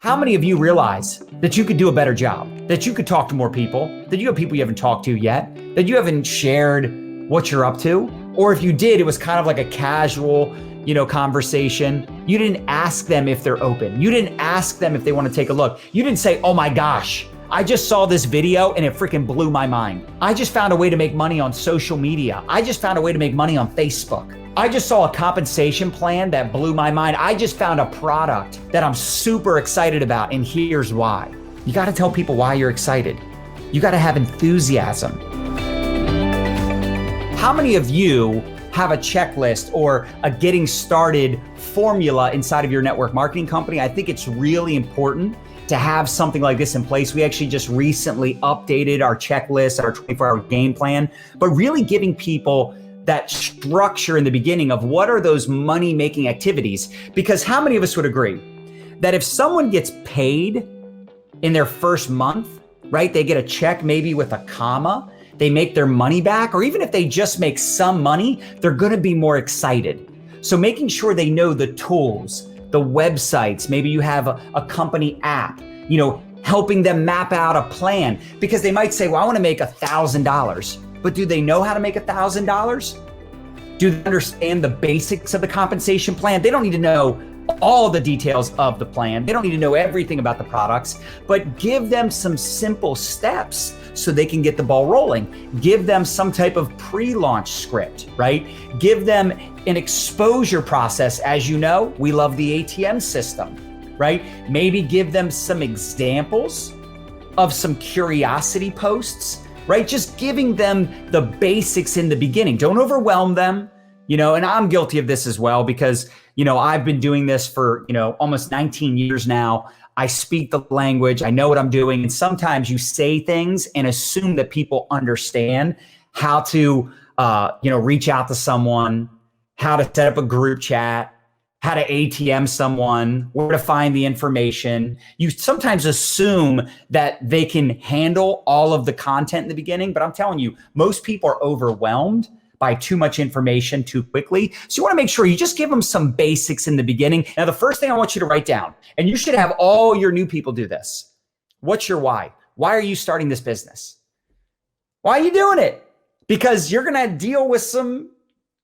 How many of you realize that you could do a better job, that you could talk to more people, that you have people you haven't talked to yet, that you haven't shared what you're up to? Or if you did, it was kind of like a casual, conversation. You didn't ask them if they're open. You didn't ask them if they want to take a look. You didn't say, oh my gosh, I just saw this video and it freaking blew my mind. I just found a way to make money on social media. I just found a way to make money on Facebook. I just saw a compensation plan that blew my mind. I just found a product that I'm super excited about, and here's why. You got to tell people why you're excited. You got to have enthusiasm. How many of you have a checklist or a getting started formula inside of your network marketing company? I think it's really important to have something like this in place. We actually just recently updated our checklist, our 24-hour game plan, but really giving people that structure in the beginning of what are those money-making activities. Because how many of us would agree that if someone gets paid in their first month, right, they get a check maybe with a comma, they make their money back, or even if they just make some money, they're gonna be more excited. So making sure they know the tools, the websites, maybe you have a company app, helping them map out a plan, because they might say, well, I wanna make $1,000. But do they know how to make $1,000? Do they understand the basics of the compensation plan? They don't need to know all the details of the plan. They don't need to know everything about the products, but give them some simple steps so they can get the ball rolling. Give them some type of pre-launch script, right? Give them an exposure process. As you know, we love the ATM system, right? Maybe give them some examples of some curiosity posts, right? Just giving them the basics in the beginning. Don't overwhelm them, and I'm guilty of this as well because, I've been doing this for, almost 19 years now. I speak the language, I know what I'm doing. And sometimes you say things and assume that people understand how to, reach out to someone, how to set up a group chat, how to ATM someone, where to find the information. You sometimes assume that they can handle all of the content in the beginning, but I'm telling you, most people are overwhelmed by too much information too quickly. So you wanna make sure you just give them some basics in the beginning. Now, the first thing I want you to write down, and you should have all your new people do this. What's your why? Why are you starting this business? Why are you doing it? Because you're gonna deal with some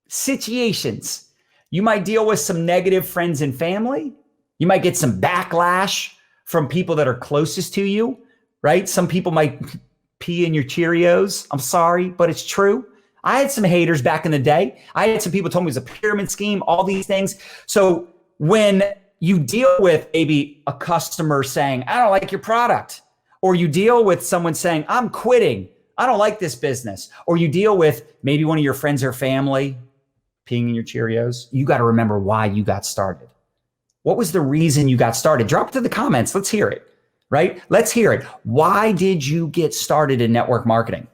situations. You might deal with some negative friends and family. You might get some backlash from people that are closest to you, right? Some people might pee in your Cheerios. I'm sorry, but it's true. I had some haters back in the day. I had some people told me it was a pyramid scheme, all these things. So when you deal with maybe a customer saying, I don't like your product, or you deal with someone saying, I'm quitting, I don't like this business, or you deal with maybe one of your friends or family peeing in your Cheerios, you got to remember why you got started. What was the reason you got started? Drop it to the comments. Let's hear it, right? Let's hear it. Why did you get started in network marketing?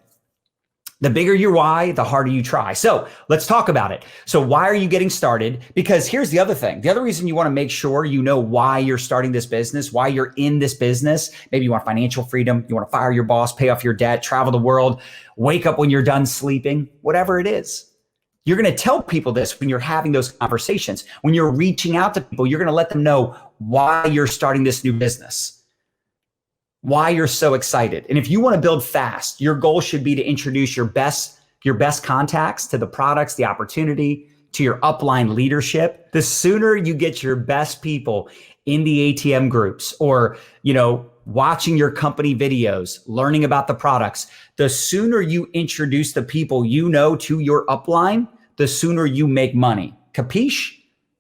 The bigger your why, the harder you try. So let's talk about it. So why are you getting started? Because here's the other thing. The other reason you want to make sure you know why you're starting this business, why you're in this business. Maybe you want financial freedom. You want to fire your boss, pay off your debt, travel the world, wake up when you're done sleeping, whatever it is. You're going to tell people this when you're having those conversations. When you're reaching out to people, you're going to let them know why you're starting this new business, why you're so excited. And if you want to build fast, your goal should be to introduce your best contacts to the products, the opportunity, to your upline leadership. The sooner you get your best people in the ATM groups or, watching your company videos, learning about the products, the sooner you introduce the people to your upline, the sooner you make money. Capiche?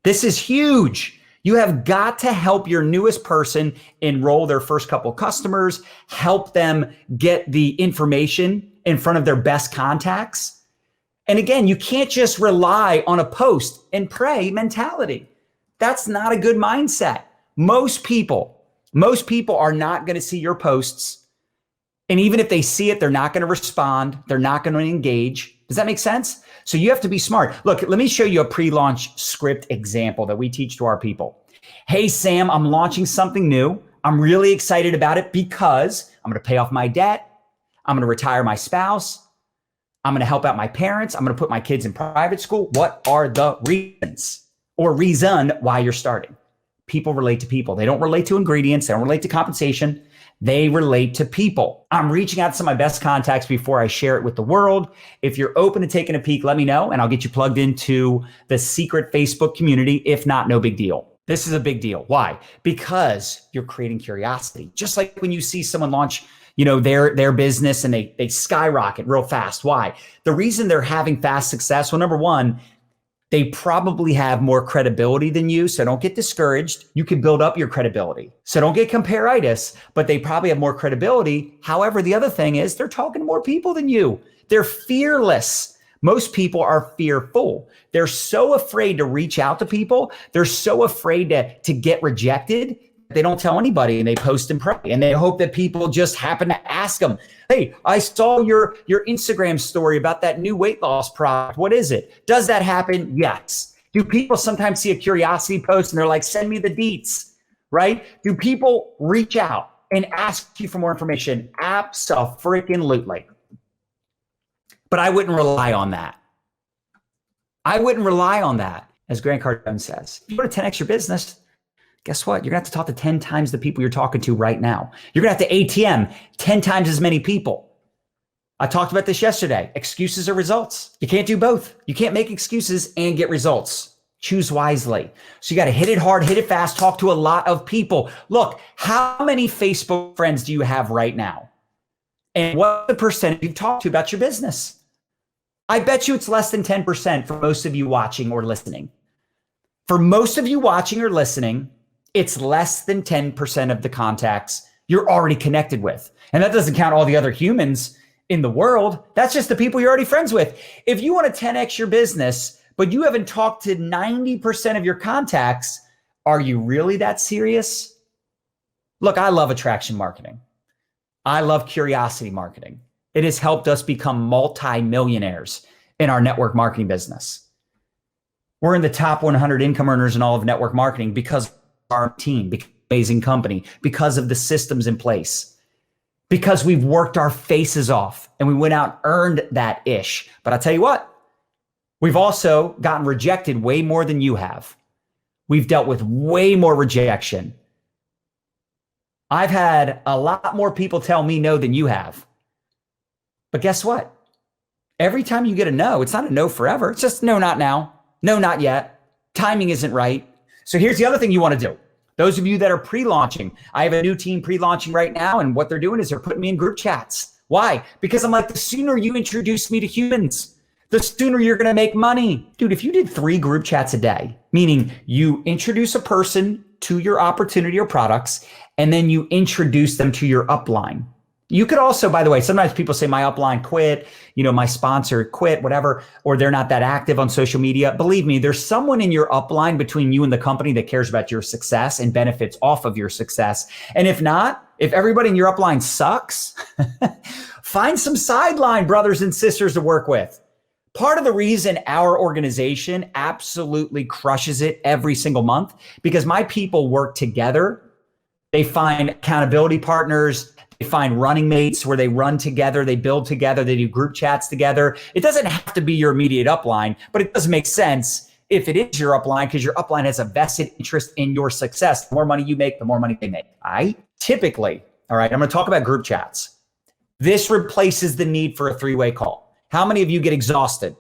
This is huge. You have got to help your newest person enroll their first couple customers, help them get the information in front of their best contacts. And again, you can't just rely on a post and pray mentality. That's not a good mindset. Most people are not going to see your posts. And even if they see it, they're not going to respond. They're not going to engage. Does that make sense? So you have to be smart. Look, let me show you a pre-launch script example that we teach to our people. Hey, Sam, I'm launching something new. I'm really excited about it because I'm going to pay off my debt. I'm going to retire my spouse. I'm going to help out my parents. I'm going to put my kids in private school. What are the reasons or reason why you're starting? people relate to people. They don't relate to ingredients. They don't relate to compensation. They relate to people. I'm reaching out to some of my best contacts before I share it with the world. If you're open to taking a peek, let me know, and I'll get you plugged into the secret Facebook community. If not, no big deal. This is a big deal. Why? Because you're creating curiosity. Just like when you see someone launch, their business and they skyrocket real fast. Why? The reason they're having fast success, well, number one, they probably have more credibility than you, so don't get discouraged. You can build up your credibility. So don't get compare-itis, but they probably have more credibility. However, the other thing is they're talking to more people than you. They're fearless. Most people are fearful. They're so afraid to reach out to people. They're so afraid to get rejected. They don't tell anybody, and they post and pray, and they hope that people just happen to ask them, hey, I saw your Instagram story about that new weight loss product. What is it? Does that happen? Yes. Do people sometimes see a curiosity post and they're like, send me the deets, right? Do people reach out and ask you for more information? Abso-freaking-lutely. But I wouldn't rely on that. I wouldn't rely on that. As Grant Cardone says, if you want to 10x your business, guess what? You're going to have to talk to 10 times the people you're talking to right now. You're going to have to ATM 10 times as many people. I talked about this yesterday. Excuses or results. You can't do both. You can't make excuses and get results. Choose wisely. So you got to hit it hard, hit it fast, talk to a lot of people. Look, how many Facebook friends do you have right now? And what's the percentage you've talked to about your business? I bet you it's less than 10% for most of you watching or listening. For most of you watching or listening, it's less than 10% of the contacts you're already connected with. And that doesn't count all the other humans in the world. That's just the people you're already friends with. If you want to 10x your business, but you haven't talked to 90% of your contacts, are you really that serious? Look, I love attraction marketing. I love curiosity marketing. It has helped us become multi-millionaires in our network marketing business. We're in the top 100 income earners in all of network marketing because our team, because amazing company, because of the systems in place, because we've worked our faces off and we went out and earned that ish. But I'll tell you what, we've also gotten rejected way more than you have. We've dealt with way more rejection. I've had a lot more people tell me no than you have. But guess what? Every time you get a no, it's not a no forever. It's just no, not now. No, not yet. Timing isn't right. So here's the other thing you want to do. Those of you that are pre-launching, I have a new team pre-launching right now. And what they're doing is they're putting me in group chats. Why? Because I'm like, the sooner you introduce me to humans, the sooner you're going to make money. Dude, if you did 3 group chats a day, meaning you introduce a person to your opportunity or products, and then you introduce them to your upline. You could also, by the way, sometimes people say my upline quit, my sponsor quit, whatever, or they're not that active on social media. Believe me, there's someone in your upline between you and the company that cares about your success and benefits off of your success. And if not, if everybody in your upline sucks, find some sideline brothers and sisters to work with. Part of the reason our organization absolutely crushes it every single month, because my people work together. They find accountability partners. They find running mates where they run together, they build together, they do group chats together. It doesn't have to be your immediate upline, but it does make sense if it is your upline, because your upline has a vested interest in your success. The more money you make, the more money they make. Typically, all right, I'm going to talk about group chats. This replaces the need for a 3-way call. How many of you get exhausted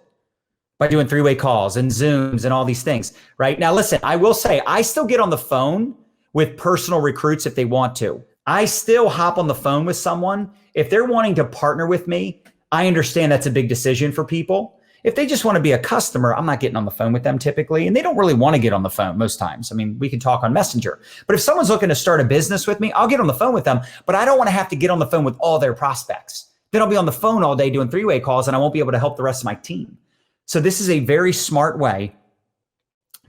by doing 3-way calls and Zooms and all these things, right? Now, listen, I will say I still get on the phone with personal recruits if they want to. I still hop on the phone with someone. If they're wanting to partner with me, I understand that's a big decision for people. If they just want to be a customer, I'm not getting on the phone with them typically. And they don't really want to get on the phone most times. I mean, we can talk on Messenger. But if someone's looking to start a business with me, I'll get on the phone with them. But I don't want to have to get on the phone with all their prospects. Then I'll be on the phone all day doing 3-way calls and I won't be able to help the rest of my team. So this is a very smart way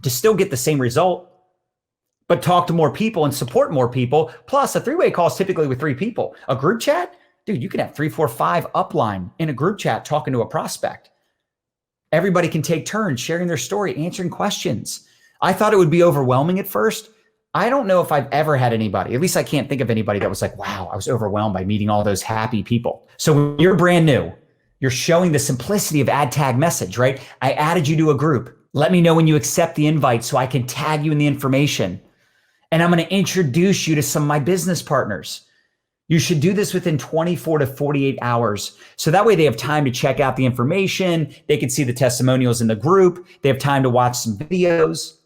to still get the same result, but talk to more people and support more people. Plus, a 3-way call is typically with 3 people. A group chat, dude, you can have 3, 4, 5 upline in a group chat talking to a prospect. Everybody can take turns sharing their story, answering questions. I thought it would be overwhelming at first. I don't know if I've ever had anybody, at least I can't think of anybody that was like, wow, I was overwhelmed by meeting all those happy people. So when you're brand new, you're showing the simplicity of add tag message, right? I added you to a group. Let me know when you accept the invite so I can tag you in the information. And I'm going to introduce you to some of my business partners. You should do this within 24 to 48 hours. So that way they have time to check out the information. They can see the testimonials in the group. They have time to watch some videos.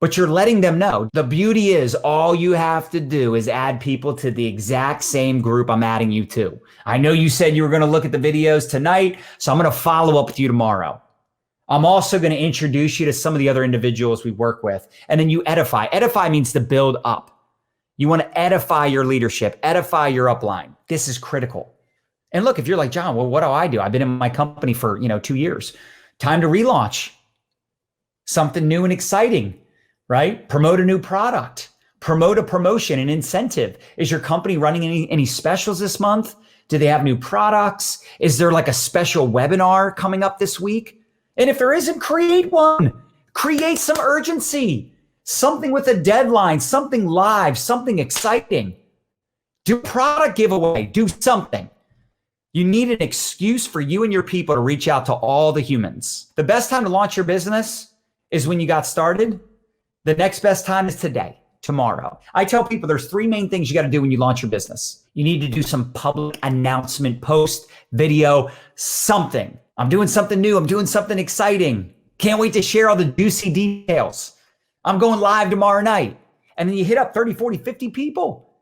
But you're letting them know. The beauty is all you have to do is add people to the exact same group I'm adding you to. I know you said you were going to look at the videos tonight, so I'm going to follow up with you tomorrow. I'm also going to introduce you to some of the other individuals we work with. And then you edify. Edify means to build up. You want to edify your leadership, edify your upline. This is critical. And look, if you're like, John, well, what do? I've been in my company for 2 years. Time to relaunch something new and exciting, right? Promote a new product, promote a promotion, an incentive. Is your company running any specials this month? Do they have new products? Is there like a special webinar coming up this week? And if there isn't, create one. Create some urgency, something with a deadline, something live, something exciting. Do a product giveaway, do something. You need an excuse for you and your people to reach out to all the humans. The best time to launch your business is when you got started. The next best time is today, tomorrow. I tell people there's 3 main things you got to do when you launch your business. You need to do some public announcement, post, video, something. I'm doing something new. I'm doing something exciting. Can't wait to share all the juicy details. I'm going live tomorrow night. And then you hit up 30, 40, 50 people.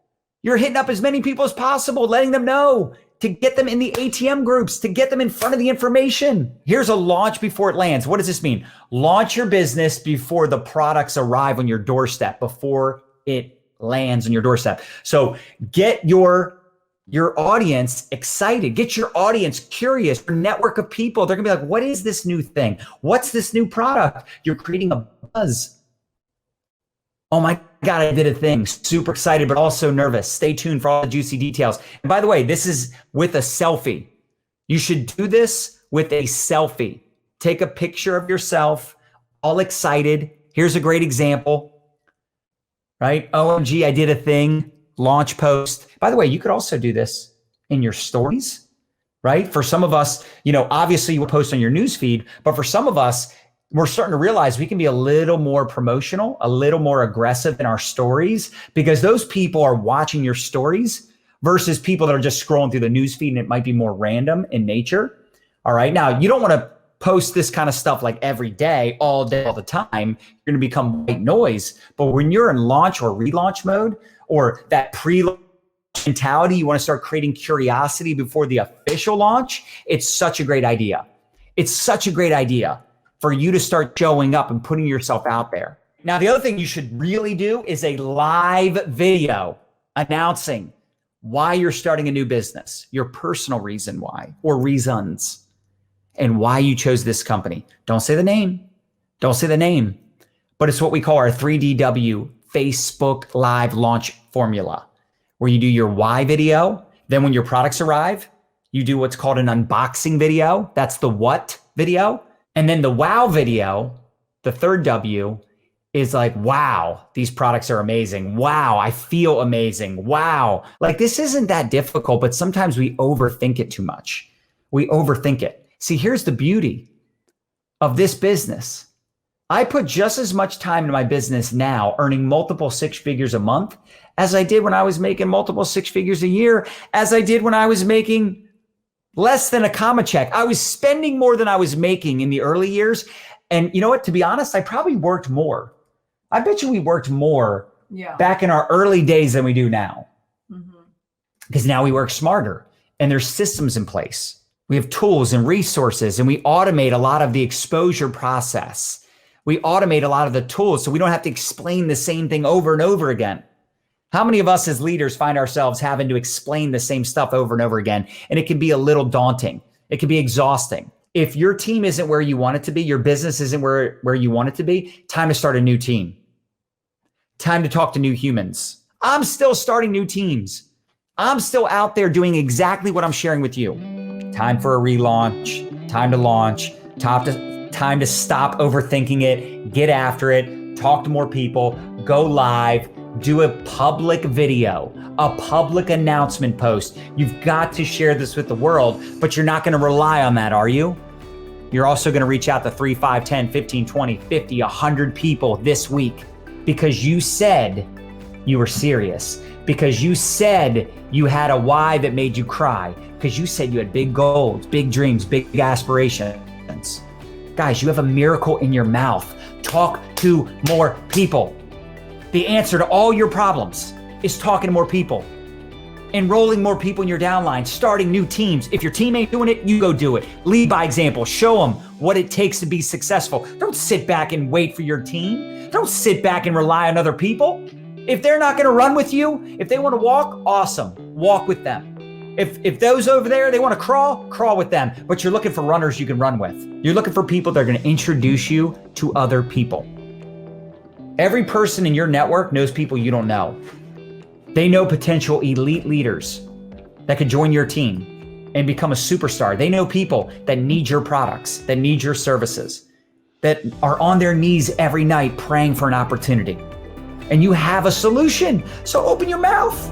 You're hitting up as many people as possible, letting them know, to get them in the ATM groups, to get them in front of the information. Here's a launch before it lands. What does this mean? Launch your business before the products arrive on your doorstep, before it lands on your doorstep. So get your audience excited, get your audience curious, your network of people. They're gonna be like, what is this new thing? What's this new product? You're creating a buzz. Oh my God, I did a thing. Super excited, but also nervous. Stay tuned for all the juicy details. And by the way, this is with a selfie. You should do this with a selfie. Take a picture of yourself, all excited. Here's a great example, right? OMG, I did a thing. Launch post. By the way, you could also do this in your stories, right? For some of us, obviously you will post on your news feed, but for some of us, we're starting to realize we can be a little more promotional, a little more aggressive in our stories, because those people are watching your stories versus people that are just scrolling through the news feed and it might be more random in nature. All right. Now, you don't want to post this kind of stuff like every day, all day, all the time. You're going to become white noise. But when you're in launch or relaunch mode, or that pre-launch mentality, you want to start creating curiosity before the official launch, it's such a great idea. It's such a great idea for you to start showing up and putting yourself out there. Now, the other thing you should really do is a live video announcing why you're starting a new business, your personal reason why, or reasons, and why you chose this company. Don't say the name. Don't say the name. But it's what we call our 3DW Facebook Live launch formula, where you do your why video. Then when your products arrive, you do what's called an unboxing video. That's the what video. And then the wow video, the third W, is like, wow, these products are amazing. Wow, I feel amazing. Wow. Like, this isn't that difficult, but sometimes we overthink it too much. We overthink it. See, here's the beauty of this business. I put just as much time into my business now, earning multiple 6 figures a month, as I did when I was making multiple 6 figures a year, as I did when I was making less than a comma check. I was spending more than I was making in the early years. And you know what? To be honest, I probably worked more. I bet you we worked more back in our early days than we do now. Because now we work smarter and there's systems in place. We have tools and resources, and we automate a lot of the exposure process. We automate a lot of the tools so we don't have to explain the same thing over and over again. How many of us as leaders find ourselves having to explain the same stuff over and over again? And it can be a little daunting. It can be exhausting. If your team isn't where you want it to be, your business isn't where you want it to be, time to start a new team. Time to talk to new humans. I'm still starting new teams. I'm still out there doing exactly what I'm sharing with you. Time for a relaunch, time to launch, time to stop overthinking it, get after it, talk to more people, go live, do a public video, a public announcement post. You've got to share this with the world, but you're not going to rely on that, are you? You're also going to reach out to 3, 5, 10, 15, 20, 50, 100 people this week because you said you were serious, because you said you had a why that made you cry, because you said you had big goals, big dreams, big aspirations. Guys, you have a miracle in your mouth. Talk to more people. The answer to all your problems is talking to more people, enrolling more people in your downline, starting new teams. If your team ain't doing it, you go do it. Lead by example. Show them what it takes to be successful. Don't sit back and wait for your team. Don't sit back and rely on other people. If they're not going to run with you, if they want to walk, awesome. Walk with them. If those over there, they want to crawl with them. But you're looking for runners you can run with. You're looking for people that are going to introduce you to other people. Every person in your network knows people you don't know. They know potential elite leaders that could join your team and become a superstar. They know people that need your products, that need your services, that are on their knees every night praying for an opportunity. And you have a solution. So open your mouth.